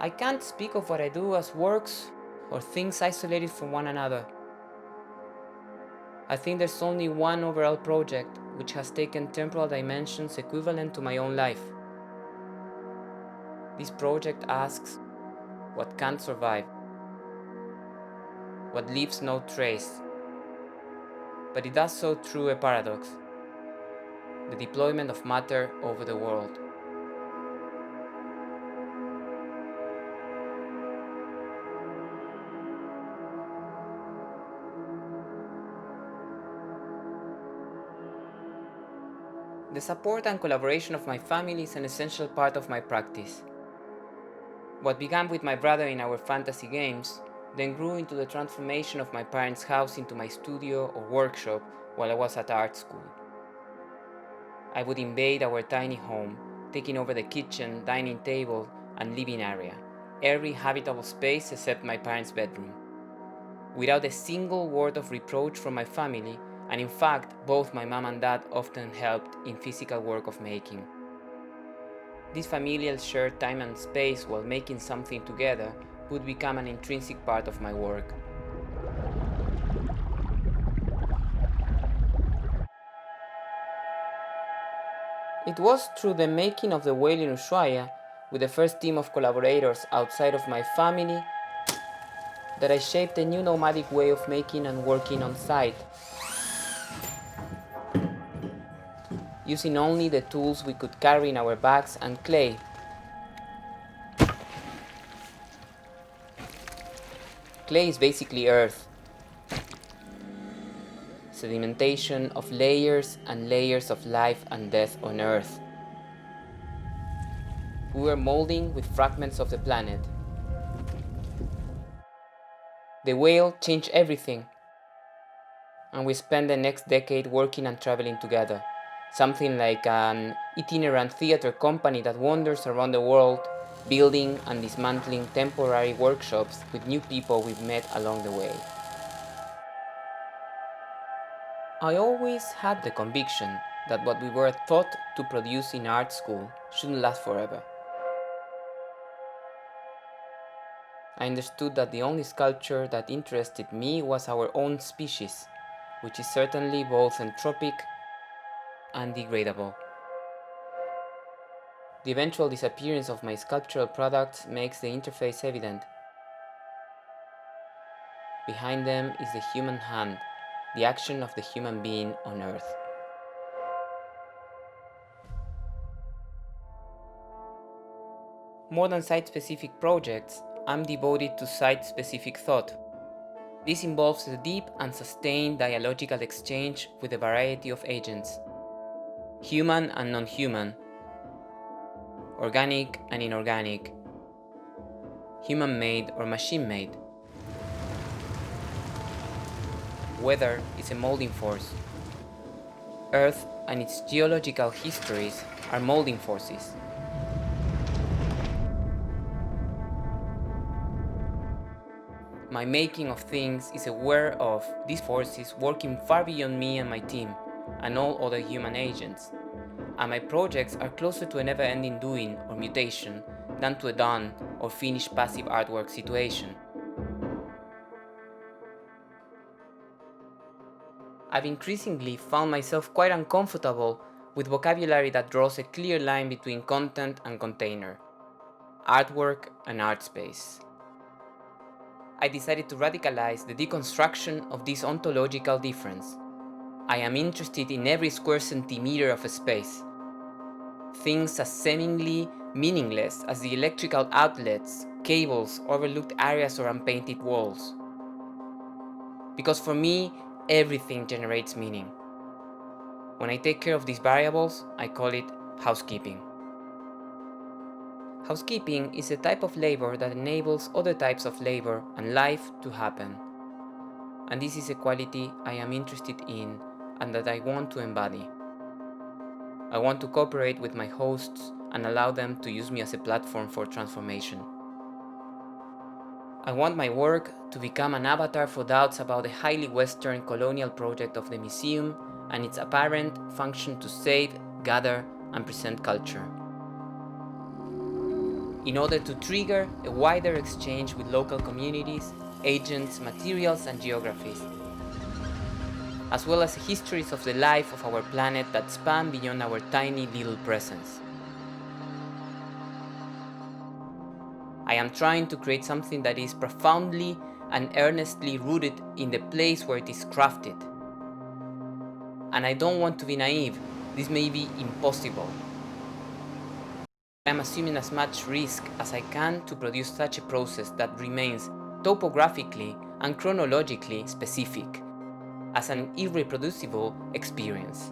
I can't speak of what I do as works or things isolated from one another. I think there's only one overall project which has taken temporal dimensions equivalent to my own life. This project asks what can't survive, what leaves no trace, but it does so through a paradox, the deployment of matter over the world. The support and collaboration of my family is an essential part of my practice. What began with my brother in our fantasy games then grew into the transformation of my parents' house into my studio or workshop while I was at art school. I would invade our tiny home, taking over the kitchen, dining table, and living area, every habitable space except my parents' bedroom. Without a single word of reproach from my family, and in fact, both my mom and dad often helped in physical work of making. This familial shared time and space while making something together would become an intrinsic part of my work. It was through the making of the whale in Ushuaia, with the first team of collaborators outside of my family, that I shaped a new nomadic way of making and working on site, using only the tools we could carry in our bags and clay. Clay is basically earth, sedimentation of layers and layers of life and death on earth. We were molding with fragments of the planet. The whale changed everything, and we spent the next decade working and traveling together, something like an itinerant theater company that wanders around the world, building and dismantling temporary workshops with new people we've met along the way. I always had the conviction that what we were taught to produce in art school shouldn't last forever. I understood that the only sculpture that interested me was our own species, which is certainly both entropic and degradable. The eventual disappearance of my sculptural products makes the interface evident. Behind them is the human hand, the action of the human being on Earth. More than site-specific projects, I'm devoted to site-specific thought. This involves a deep and sustained dialogical exchange with a variety of agents, human and non-human, organic and inorganic, human-made or machine-made. Weather is a molding force. Earth and its geological histories are molding forces. My making of things is aware of these forces working far beyond me and my team, and all other human agents. And my projects are closer to a never-ending doing or mutation than to a done or finished passive artwork situation. I've increasingly found myself quite uncomfortable with vocabulary that draws a clear line between content and container, artwork and art space. I decided to radicalize the deconstruction of this ontological difference. I am interested in every square centimeter of a space. Things as seemingly meaningless as the electrical outlets, cables, overlooked areas or unpainted walls. Because for me, everything generates meaning. When I take care of these variables, I call it housekeeping. Housekeeping is a type of labor that enables other types of labor and life to happen. And this is a quality I am interested in and that I want to embody. I want to cooperate with my hosts and allow them to use me as a platform for transformation. I want my work to become an avatar for doubts about the highly Western colonial project of the museum and its apparent function to save, gather, and present culture. in order to trigger a wider exchange with local communities, agents, materials, and geographies, as well as histories of the life of our planet that span beyond our tiny little presence. I am trying to create something that is profoundly and earnestly rooted in the place where it is crafted. And I don't want to be naive, this may be impossible. I am assuming as much risk as I can to produce such a process that remains topographically and chronologically specific, as an irreproducible experience.